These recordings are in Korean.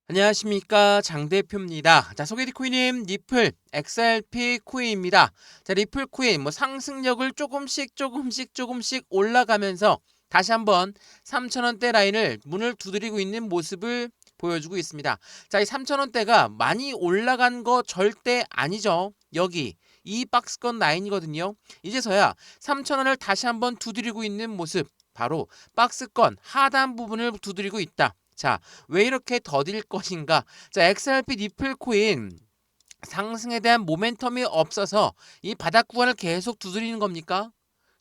안녕하십니까, 장 대표입니다. 자, 소개팅 리플 XRP 코인입니다. 자, 리플 코인 상승력을 조금씩 올라가면서 다시 한번 3,000원대 라인을 문을 두드리고 있는 모습을 보여주고 있습니다. 자, 이 3,000원대가 많이 올라간 거 절대 아니죠. 여기 이 박스권 라인이거든요. 이제서야 3,000원을 다시 한번 두드리고 있는 모습, 바로 박스권 하단 부분을 두드리고 있다. 자, 왜 이렇게 더딜 것인가? 자, XRP 리플 코인 상승에 대한 모멘텀이 없어서 이 바닥 구간을 계속 두드리는 겁니까?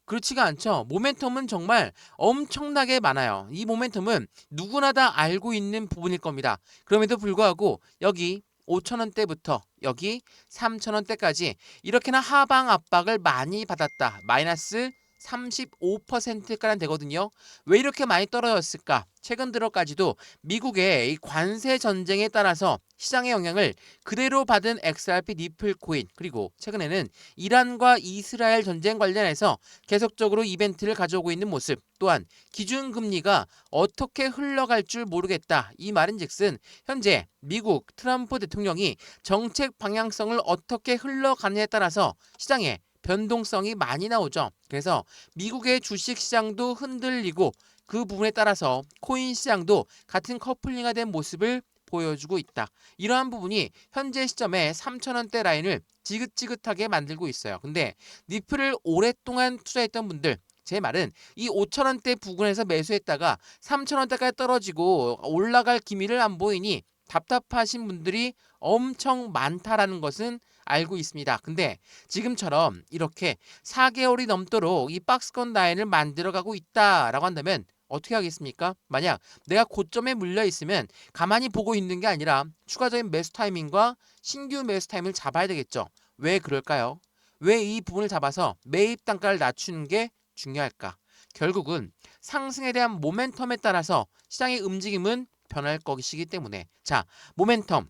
그렇지가 않죠. 모멘텀은 정말 엄청나게 많아요. 이 모멘텀은 누구나 다 알고 있는 부분일 겁니다. 그럼에도 불구하고 여기 5,000원대부터 여기 3,000원대까지 이렇게나 하방 압박을 많이 받았다. 마이너스 35%가량 되거든요. 왜 이렇게 많이 떨어졌을까? 최근 들어까지도 미국의 이 관세 전쟁에 따라서 시장의 영향을 그대로 받은 XRP 리플 코인, 그리고 최근에는 이란과 이스라엘 전쟁 관련해서 계속적으로 이벤트를 가져오고 있는 모습, 또한 기준금리가 어떻게 흘러갈 줄 모르겠다. 이 말인즉슨 현재 미국 트럼프 대통령이 정책 방향성을 어떻게 흘러가느냐에 따라서 시장에 변동성이 많이 나오죠. 그래서 미국의 주식 시장도 흔들리고 그 부분에 따라서 코인 시장도 같은 커플링화 된 모습을 보여주고 있다. 이러한 부분이 현재 시점에 3,000원대 라인을 지긋지긋하게 만들고 있어요. 근데 니플을 오랫동안 투자했던 분들, 제 말은 이 5,000원대 부근에서 매수했다가 3,000원대까지 떨어지고 올라갈 기미를 안 보이니 답답하신 분들이 엄청 많다라는 것은 알고 있습니다. 근데 지금처럼 이렇게 4개월이 넘도록 이 박스권 라인을 만들어가고 있다라고 한다면 어떻게 하겠습니까? 만약 내가 고점에 물려 있으면 가만히 보고 있는 게 아니라 추가적인 매수 타이밍과 신규 매수 타이밍을 잡아야 되겠죠. 왜 그럴까요? 왜 이 부분을 잡아서 매입 단가를 낮추는 게 중요할까? 결국은 상승에 대한 모멘텀에 따라서 시장의 움직임은 변할 것이기 때문에, 자, 모멘텀,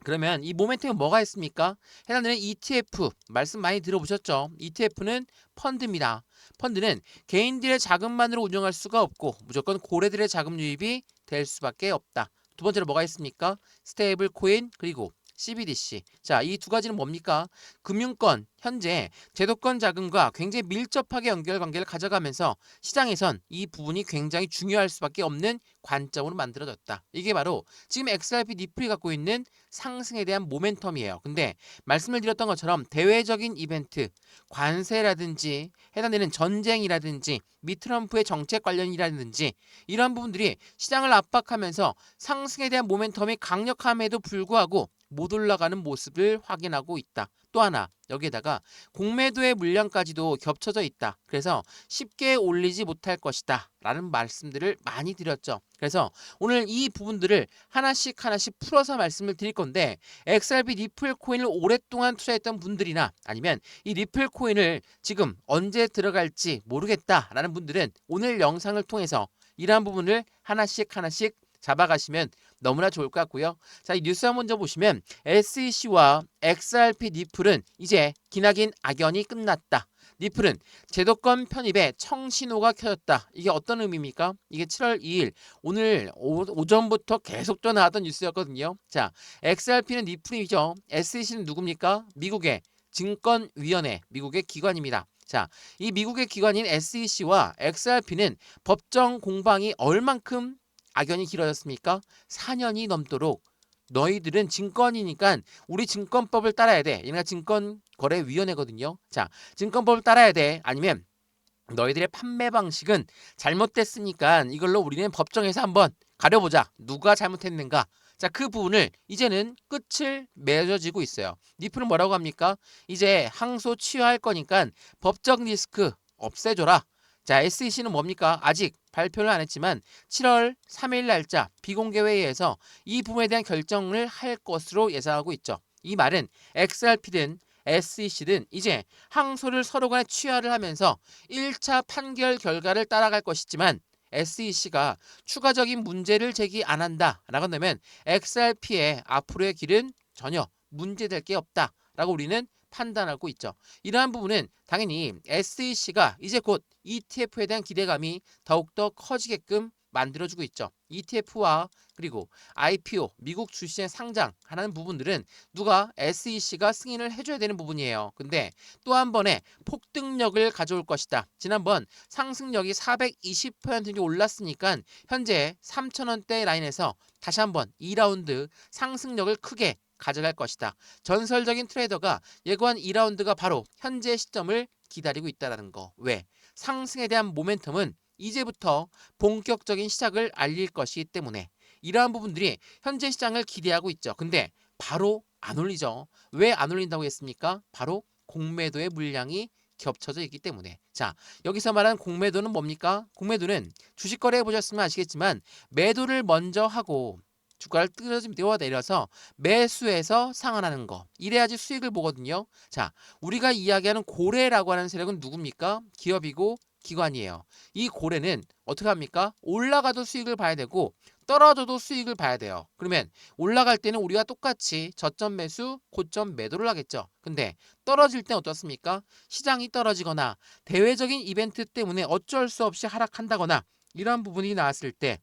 그러면 이 모멘텀에 뭐가 있습니까? 해당되는 ETF 말씀 많이 들어보셨죠? ETF는 펀드입니다. 펀드는 개인들의 자금만으로 운영할 수가 없고 무조건 고래들의 자금 유입이 될 수밖에 없다. 두 번째로 뭐가 있습니까? 스테이블 코인, 그리고 CBDC. 자, 이 두 가지는 뭡니까? 금융권, 현재 제도권 자금과 굉장히 밀접하게 연결관계를 가져가면서 시장에선 이 부분이 굉장히 중요할 수밖에 없는 관점으로 만들어졌다. 이게 바로 지금 XRP 니플이 갖고 있는 상승에 대한 모멘텀이에요. 근데 말씀을 드렸던 것처럼 대외적인 이벤트, 관세라든지 해당되는 전쟁이라든지 미트럼프의 정책 관련이라든지 이러한 부분들이 시장을 압박하면서 상승에 대한 모멘텀이 강력함에도 불구하고 못 올라가는 모습을 확인하고 있다. 또 하나, 여기에다가 공매도의 물량까지도 겹쳐져 있다. 그래서 쉽게 올리지 못할 것이다 라는 말씀들을 많이 드렸죠. 그래서 오늘 이 부분들을 하나씩 풀어서 말씀을 드릴 건데, XRP 리플 코인을 오랫동안 투자했던 분들이나 아니면 이 리플 코인을 지금 언제 들어갈지 모르겠다라는 분들은 오늘 영상을 통해서 이러한 부분을 하나씩 잡아가시면 너무나 좋을 것 같고요. 자, 이 뉴스 한번 먼저 보시면 SEC와 XRP 니플은 이제 기나긴 악연이 끝났다. 니플은 제도권 편입에 청신호가 켜졌다. 이게 어떤 의미입니까? 이게 7월 2일 오늘 오전부터 계속 또 나왔던 뉴스였거든요. 자, XRP는 니플이죠. SEC는 누굽니까? 미국의 증권위원회, 미국의 기관입니다. 자, 이 미국의 기관인 SEC와 XRP는 법정 공방이 얼만큼 악연이 길어졌습니까? 4년이 넘도록 너희들은 증권이니까 우리 증권법을 따라야 돼. 얘네가 증권거래위원회거든요. 자, 증권법을 따라야 돼. 아니면 너희들의 판매 방식은 잘못됐으니까 이걸로 우리는 법정에서 한번 가려보자. 누가 잘못했는가. 자, 그 부분을 이제는 끝을 맺어지고 있어요. 니플은 뭐라고 합니까? 이제 항소 취하할 거니까 법적 리스크 없애줘라. 자, SEC는 뭡니까? 아직 발표를 안 했지만 7월 3일 날짜 비공개 회의에서 이 부분에 대한 결정을 할 것으로 예상하고 있죠. 이 말은 XRP든 SEC든 이제 항소를 서로 간에 취하를 하면서 1차 판결 결과를 따라갈 것이지만, SEC가 추가적인 문제를 제기 안 한다라고 한다면 XRP의 앞으로의 길은 전혀 문제될 게 없다라고 우리는 판단하고 있죠. 이러한 부분은 당연히 SEC가 이제 곧 ETF에 대한 기대감이 더욱더 커지게끔 만들어주고 있죠. ETF와 그리고 IPO, 미국 주식시장에 상장하는 부분들은 누가 SEC가 승인을 해줘야 되는 부분이에요. 근데 또 한 번의 폭등력을 가져올 것이다. 지난번 상승력이 420% 올랐으니까 현재 3,000원대 라인에서 다시 한번 2라운드 상승력을 크게 가져갈 것이다. 전설적인 트레이더가 예고한 2라운드가 바로 현재 시점을 기다리고 있다는 거. 왜? 상승에 대한 모멘텀은 이제부터 본격적인 시작을 알릴 것이기 때문에 이러한 부분들이 현재 시장을 기대하고 있죠. 근데 바로 안 올리죠. 왜 안 올린다고 했습니까? 바로 공매도의 물량이 겹쳐져 있기 때문에. 자, 여기서 말하는 공매도는 뭡니까? 공매도는 주식 거래해 보셨으면 아시겠지만 매도를 먼저 하고 주가를 끌어 내려서 매수해서 상환하는 거. 이래야지 수익을 보거든요. 자, 우리가 이야기하는 고래라고 하는 세력은 누굽니까? 기업이고 기관이에요. 이 고래는 어떻게 합니까? 올라가도 수익을 봐야 되고 떨어져도 수익을 봐야 돼요. 그러면 올라갈 때는 우리가 똑같이 저점 매수, 고점 매도를 하겠죠. 근데 떨어질 때 어떻습니까? 시장이 떨어지거나 대외적인 이벤트 때문에 어쩔 수 없이 하락한다거나 이러한 부분이 나왔을 때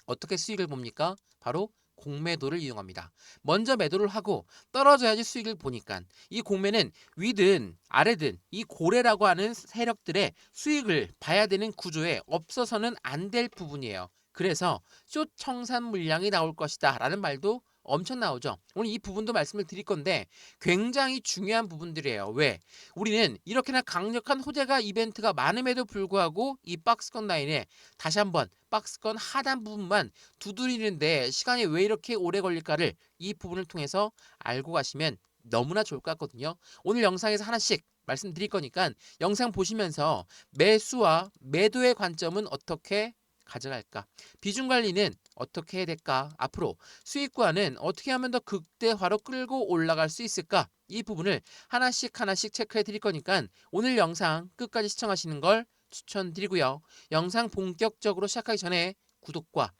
어떻게 수익을 봅니까? 바로 공매도를 이용합니다. 먼저 매도를 하고 떨어져야지 수익을 보니까 이 공매는 위든 아래든 이 고래라고 하는 세력들의 수익을 봐야 되는 구조에 없어서는 안 될 부분이에요. 그래서 숏 청산 물량이 나올 것이다 라는 말도 엄청 나오죠. 오늘 이 부분도 말씀을 드릴 건데 굉장히 중요한 부분들이에요. 왜? 우리는 이렇게나 강력한 호재가 이벤트가 많음에도 불구하고 이 박스권 라인에 다시 한번 박스권 하단 부분만 두드리는데 시간이 왜 이렇게 오래 걸릴까를 이 부분을 통해서 알고 가시면 너무나 좋을 것 같거든요. 오늘 영상에서 하나씩 말씀드릴 거니까 영상 보시면서 매수와 매도의 관점은 어떻게 가져갈까? 비중 관리는 어떻게 해야 될까? 앞으로 수익과는 어떻게 하면 더 극대화로 끌고 올라갈 수 있을까? 이 부분을 하나씩 체크해 드릴 거니까 오늘 영상 끝까지 시청하시는 걸 추천드리고요. 영상 본격적으로 시작하기 전에 구독과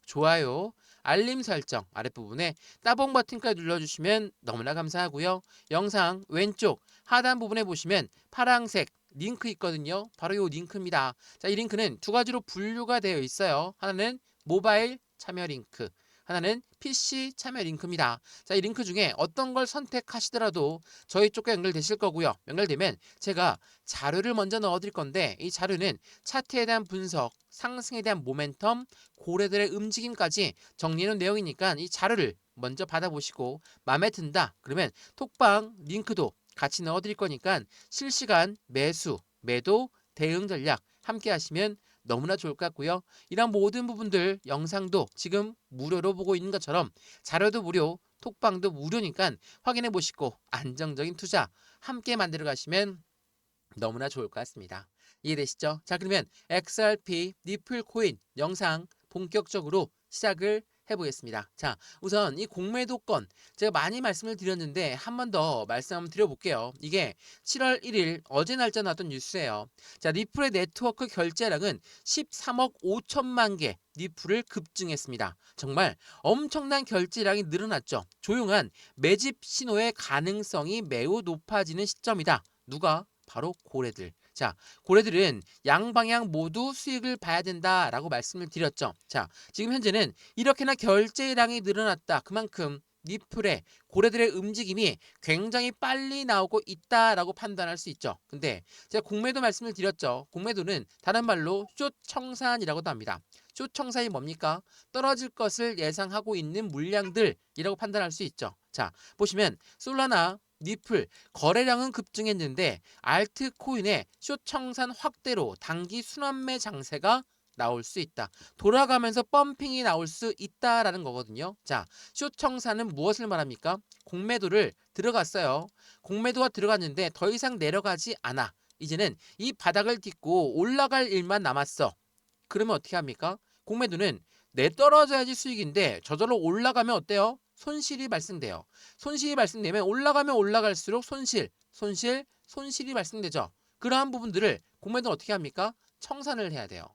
좋아요, 알림 설정 아랫부분에 따봉 버튼까지 눌러주시면 너무나 감사하고요. 영상 왼쪽 하단 부분에 보시면 파란색 링크 있거든요. 바로 이 링크입니다. 자, 이 링크는 두 가지로 분류가 되어 있어요. 하나는 모바일 참여 링크, 하나는 PC 참여 링크입니다. 자, 이 링크 중에 어떤 걸 선택하시더라도 저희 쪽과 연결되실 거고요. 연결되면 제가 자료를 먼저 넣어드릴 건데 이 자료는 차트에 대한 분석, 상승에 대한 모멘텀, 고래들의 움직임까지 정리해놓은 내용이니까 이 자료를 먼저 받아보시고 마음에 든다 그러면 톡방 링크도 같이 넣어드릴 거니까 실시간 매수, 매도, 대응 전략 함께 하시면 너무나 좋을 것 같고요. 이런 모든 부분들 영상도 지금 무료로 보고 있는 것처럼 자료도 무료, 톡방도 무료니까 확인해 보시고 안정적인 투자 함께 만들어 가시면 너무나 좋을 것 같습니다. 이해되시죠? 자, 그러면 XRP 니플 코인 영상 본격적으로 시작을 해보겠습니다. 자, 우선 이 공매도권 제가 많이 말씀을 드렸는데 한 번 더 말씀 한번 드려볼게요. 이게 7월 1일 어제 날짜 나왔던 뉴스예요. 자, 니플의 네트워크 결제량은 13억 5천만 개 니플을 급증했습니다. 정말 엄청난 결제량이 늘어났죠. 조용한 매집 신호의 가능성이 매우 높아지는 시점이다. 누가? 바로 고래들. 자, 고래들은 양방향 모두 수익을 봐야 된다라고 말씀을 드렸죠. 자, 지금 현재는 이렇게나 결제량이 늘어났다. 그만큼 니플의 고래들의 움직임이 굉장히 빨리 나오고 있다라고 판단할 수 있죠. 근데 제가 공매도 말씀을 드렸죠. 공매도는 다른 말로 숏 청산이라고도 합니다. 숏 청산이 뭡니까? 떨어질 것을 예상하고 있는 물량들이라고 판단할 수 있죠. 자, 보시면 솔라나 니플 거래량은 급증했는데 알트코인의 숏 청산 확대로 단기 순환매 장세가 나올 수 있다. 돌아가면서 펌핑이 나올 수 있다라는 거거든요. 자, 숏 청산은 무엇을 말합니까? 공매도를 들어갔어요. 공매도가 들어갔는데 더 이상 내려가지 않아. 이제는 이 바닥을 딛고 올라갈 일만 남았어. 그러면 어떻게 합니까? 공매도는 내 떨어져야지 수익인데 저절로 올라가면 어때요? 손실이 발생돼요. 손실이 발생되면 올라가면 올라갈수록 손실이 발생되죠. 그러한 부분들을 공매도는 어떻게 합니까? 청산을 해야 돼요.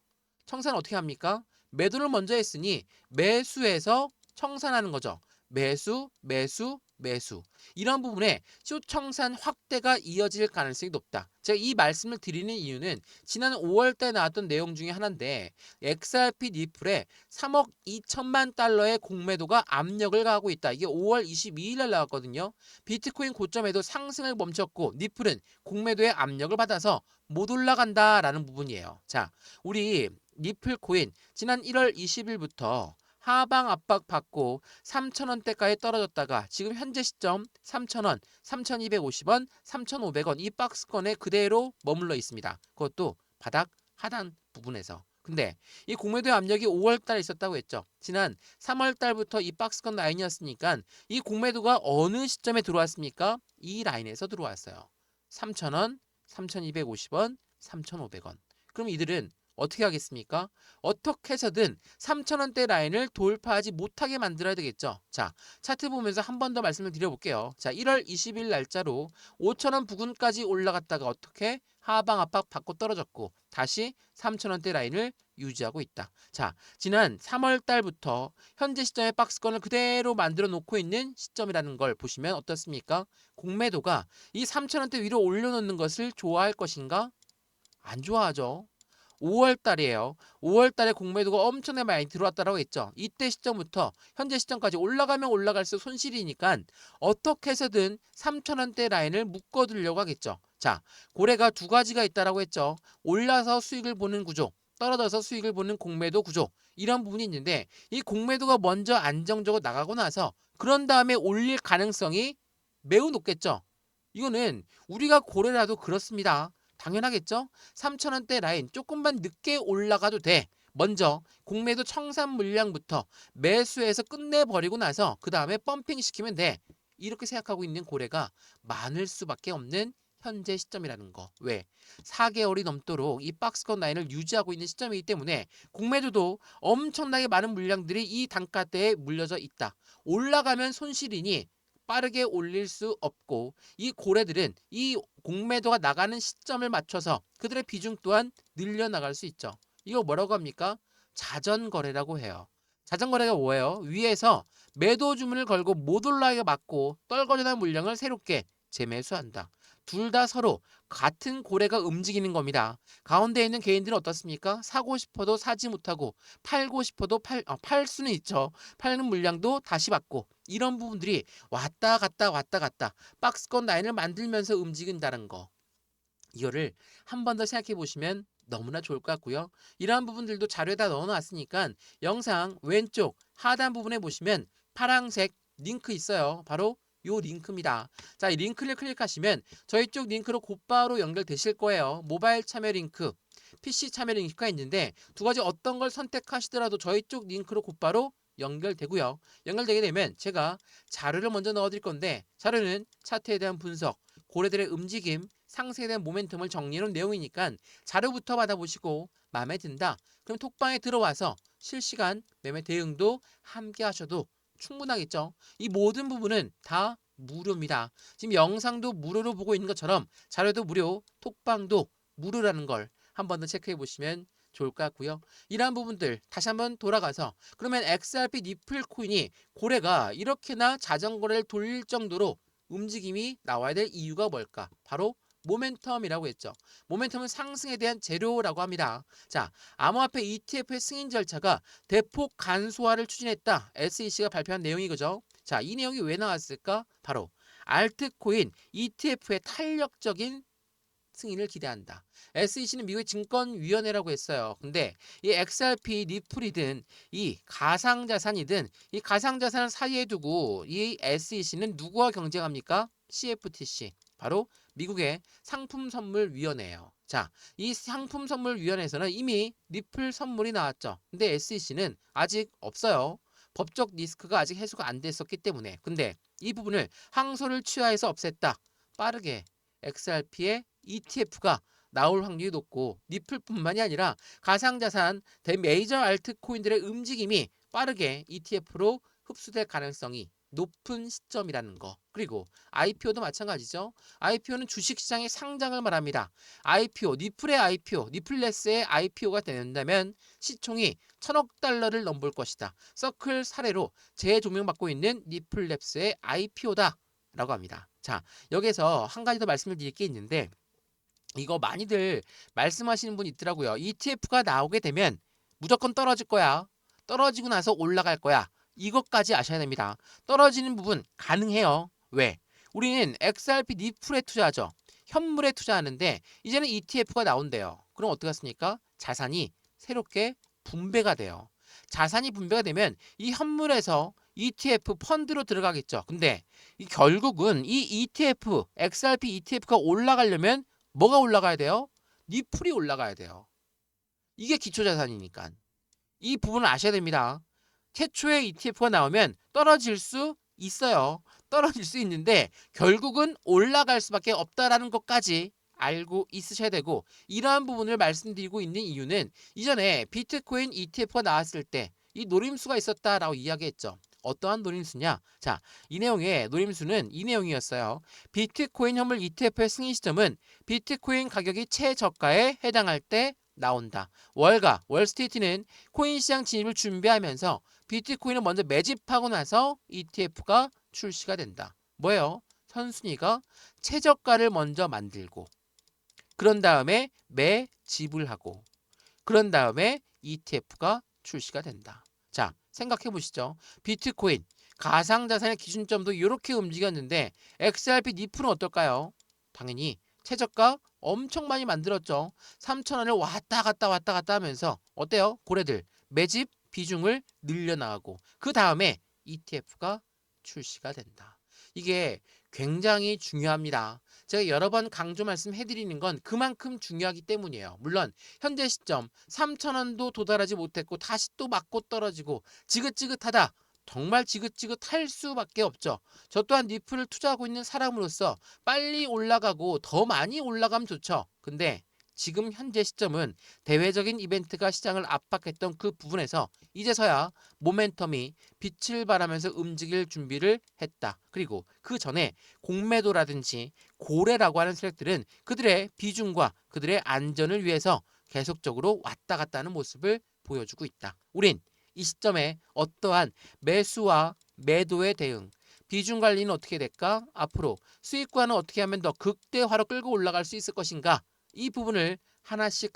청산을 어떻게 합니까? 매도를 먼저 했으니 매수해서 청산하는 거죠. 매수, 매수, 매수. 이런 부분에 쇼청산 확대가 이어질 가능성이 높다. 제가 이 말씀을 드리는 이유는 지난 5월 때 나왔던 내용 중에 하나인데 XRP 니플에 3억 2천만 달러의 공매도가 압력을 가하고 있다. 이게 5월 22일 날 나왔거든요. 비트코인 고점에도 상승을 멈췄고 니플은 공매도의 압력을 받아서 못 올라간다라는 부분이에요. 자, 우리 니플 코인 지난 1월 20일부터 하방 압박 받고 3,000원대까지 떨어졌다가 지금 현재 시점 3,000원, 3,250원, 3,500원 이 박스권에 그대로 머물러 있습니다. 그것도 바닥 하단 부분에서. 근데 이 공매도의 압력이 5월 달에 있었다고 했죠. 지난 3월 달부터 이 박스권 라인이었으니까 이 공매도가 어느 시점에 들어왔습니까? 이 라인에서 들어왔어요. 3,000원, 3,250원, 3,500원. 그럼 이들은 어떻게 하겠습니까? 어떻게 해서든 3,000원대 라인을 돌파하지 못하게 만들어야 되겠죠. 자, 차트 보면서 한 번 더 말씀을 드려볼게요. 자, 1월 20일 날짜로 5,000원 부근까지 올라갔다가 어떻게 하방 압박 받고 떨어졌고 다시 3,000원대 라인을 유지하고 있다. 자, 지난 3월 달부터 현재 시점의 박스권을 그대로 만들어 놓고 있는 시점이라는 걸 보시면 어떻습니까? 공매도가 이 3,000원대 위로 올려놓는 것을 좋아할 것인가? 안 좋아하죠. 5월 달이에요. 5월 달에 공매도가 엄청나게 많이 들어왔다고 했죠. 이때 시점부터 현재 시점까지 올라가면 올라갈수록 손실이니까 어떻게 해서든 3,000원대 라인을 묶어두려고 하겠죠. 자, 고래가 두 가지가 있다라고 했죠. 올라서 수익을 보는 구조, 떨어져서 수익을 보는 공매도 구조. 이런 부분이 있는데 이 공매도가 먼저 안정적으로 나가고 나서 그런 다음에 올릴 가능성이 매우 높겠죠. 이거는 우리가 고래라도 그렇습니다. 당연하겠죠? 3,000원대 라인 조금만 늦게 올라가도 돼. 먼저 공매도 청산 물량부터 매수해서 끝내버리고 나서 그 다음에 펌핑 시키면 돼. 이렇게 생각하고 있는 고래가 많을 수밖에 없는 현재 시점이라는 거. 왜? 4개월이 넘도록 이 박스권 라인을 유지하고 있는 시점이기 때문에 공매도도 엄청나게 많은 물량들이 이 단가대에 물려져 있다. 올라가면 손실이니 빠르게 올릴 수 없고 이 고래들은 이 공매도가 나가는 시점을 맞춰서 그들의 비중 또한 늘려나갈 수 있죠. 이거 뭐라고 합니까? 자전거래라고 해요. 자전거래가 뭐예요? 위에서 매도 주문을 걸고 못 올라가게 막고 떨궈져난 물량을 새롭게 재매수한다. 둘 다 서로 같은 고래가 움직이는 겁니다. 가운데 있는 개인들은 어떻습니까? 사고 싶어도 사지 못하고 팔고 싶어도 팔 수는 있죠. 팔는 물량도 다시 받고 이런 부분들이 왔다 갔다 왔다 갔다 박스권 라인을 만들면서 움직인다는 거. 이거를 한 번 더 생각해 보시면 너무나 좋을 것 같고요. 이러한 부분들도 자료에다 넣어놨으니까 영상 왼쪽 하단 부분에 보시면 파란색 링크 있어요. 바로 요 링크입니다. 자, 이 링크를 클릭하시면 저희 쪽 링크로 곧바로 연결되실 거예요. 모바일 참여 링크, PC 참여 링크가 있는데 두 가지 어떤 걸 선택하시더라도 저희 쪽 링크로 곧바로 연결되고요. 연결되게 되면 제가 자료를 먼저 넣어드릴 건데 자료는 차트에 대한 분석, 고래들의 움직임, 상승에 대한 모멘텀을 정리해놓은 내용이니까 자료부터 받아보시고 마음에 든다. 그럼 톡방에 들어와서 실시간 매매 대응도 함께 하셔도 충분하겠죠. 이 모든 부분은 다 무료입니다. 지금 영상도 무료로 보고 있는 것처럼 자료도 무료, 톡방도 무료라는 걸 한 번 더 체크해 보시면 좋을 것 같고요. 이러한 부분들 다시 한번 돌아가서 그러면 XRP 니플 코인이 고래가 이렇게나 자전거를 돌릴 정도로 움직임이 나와야 될 이유가 뭘까? 바로 모멘텀이라고 했죠. 모멘텀은 상승에 대한 재료라고 합니다. 자, 암호화폐 ETF의 승인 절차가 대폭 간소화를 추진했다. SEC가 발표한 내용이 그죠? 자, 이 내용이 왜 나왔을까? 바로 알트코인 ETF의 탄력적인 승인을 기대한다. SEC는 미국의 증권위원회라고 했어요. 근데 이 XRP 니플이든 이 가상자산이든 이 가상자산을 사이에 두고 이 SEC는 누구와 경쟁합니까? CFTC. 바로 미국의 상품선물위원회예요. 자, 이 상품선물위원회에서는 이미 니플 선물이 나왔죠. 근데 SEC는 아직 없어요. 법적 리스크가 아직 해소가 안 됐었기 때문에. 근데 이 부분을 항소를 취하해서 없앴다. 빠르게 XRP의 ETF가 나올 확률이 높고 니플뿐만이 아니라 가상자산 대메이저 알트코인들의 움직임이 빠르게 ETF로 흡수될 가능성이 높은 시점이라는 거. 그리고 IPO도 마찬가지죠. IPO는 주식시장의 상장을 말합니다. IPO, 니플의 IPO, 니플레스의 IPO가 된다면 시총이 1000억 달러를 넘볼 것이다. 서클 사례로 재조명받고 있는 니플랩스의 IPO다 라고 합니다. 자, 여기서 한 가지 더 말씀을 드릴 게 있는데 이거 많이들 말씀하시는 분 있더라고요. ETF가 나오게 되면 무조건 떨어질 거야. 떨어지고 나서 올라갈 거야. 이것까지 아셔야 됩니다. 떨어지는 부분 가능해요. 왜? 우리는 XRP 니플에 투자하죠. 현물에 투자하는데 이제는 ETF가 나온대요. 그럼 어떻게 하습니까? 자산이 새롭게 분배가 돼요. 자산이 분배가 되면 이 현물에서 ETF 펀드로 들어가겠죠. 근데 결국은 이 ETF, XRP ETF가 올라가려면 뭐가 올라가야 돼요? 니플이 올라가야 돼요. 이게 기초자산이니까. 이 부분을 아셔야 됩니다. 최초의 ETF가 나오면 떨어질 수 있어요. 떨어질 수 있는데 결국은 올라갈 수밖에 없다라는 것까지 알고 있으셔야 되고, 이러한 부분을 말씀드리고 있는 이유는 이전에 비트코인 ETF가 나왔을 때 이 노림수가 있었다라고 이야기했죠. 어떠한 노림수냐? 자, 이 내용의 노림수는 이 내용이었어요. 비트코인 현물 ETF의 승인 시점은 비트코인 가격이 최저가에 해당할 때 나온다. 월가, 월스트리트는 코인 시장 진입을 준비하면서 비트코인을 먼저 매집하고 나서 ETF가 출시가 된다. 뭐예요? 선순위가 최저가를 먼저 만들고, 그런 다음에 매집을 하고, 그런 다음에 ETF가 출시가 된다. 자, 생각해 보시죠. 비트코인, 가상자산의 기준점도 이렇게 움직였는데 XRP 니플은 어떨까요? 당연히 최저가 엄청 많이 만들었죠. 3,000원을 왔다 갔다 하면서 어때요? 고래들 매집 비중을 늘려나가고 그 다음에 ETF가 출시가 된다. 이게 굉장히 중요합니다. 제가 여러 번 강조 말씀해드리는 건 그만큼 중요하기 때문이에요. 물론 현재 시점 3,000원도 도달하지 못했고 다시 또 맞고 떨어지고 지긋지긋하다. 정말 지긋지긋할 수밖에 없죠. 저 또한 니플을 투자하고 있는 사람으로서 빨리 올라가고 더 많이 올라가면 좋죠. 근데 지금 현재 시점은 대외적인 이벤트가 시장을 압박했던 그 부분에서 이제서야 모멘텀이 빛을 발하면서 움직일 준비를 했다. 그리고 그 전에 공매도라든지 고래라고 하는 세력들은 그들의 비중과 그들의 안전을 위해서 계속적으로 왔다 갔다 하는 모습을 보여주고 있다. 우린 이 시점에 어떠한 매수와 매도의 대응, 비중 관리는 어떻게 될까? 앞으로 수익과는 어떻게 하면 더 극대화로 끌고 올라갈 수 있을 것인가? 이 부분을 하나씩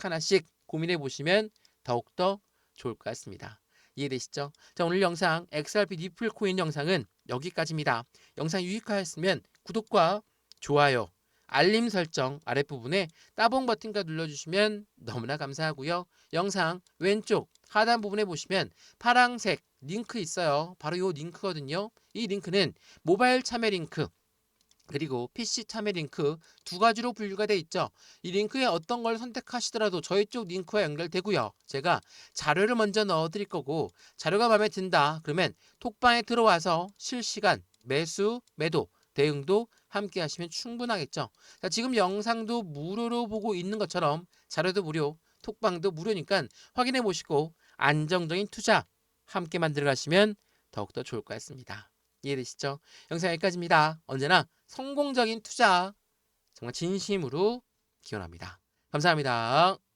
고민해 보시면 더욱더 좋을 것 같습니다. 이해되시죠? 자, 오늘 영상 XRP 니플 코인 영상은 여기까지입니다. 영상 유익하였으면 구독과 좋아요, 알림 설정 아랫부분에 따봉 버튼과 눌러주시면 너무나 감사하고요. 영상 왼쪽 하단 부분에 보시면 파란색 링크 있어요. 바로 이 링크거든요. 이 링크는 모바일 참여 링크 그리고 PC 참여 링크 두 가지로 분류가 되어 있죠. 이 링크에 어떤 걸 선택하시더라도 저희 쪽 링크와 연결되고요. 제가 자료를 먼저 넣어드릴 거고, 자료가 마음에 든다 그러면 톡방에 들어와서 실시간 매수, 매도, 대응도 함께 하시면 충분하겠죠. 자, 지금 영상도 무료로 보고 있는 것처럼 자료도 무료, 톡방도 무료니까 확인해 보시고 안정적인 투자 함께 만들어 가시면 더욱더 좋을 것 같습니다. 이해되시죠? 영상 여기까지입니다. 언제나 성공적인 투자 정말 진심으로 기원합니다. 감사합니다.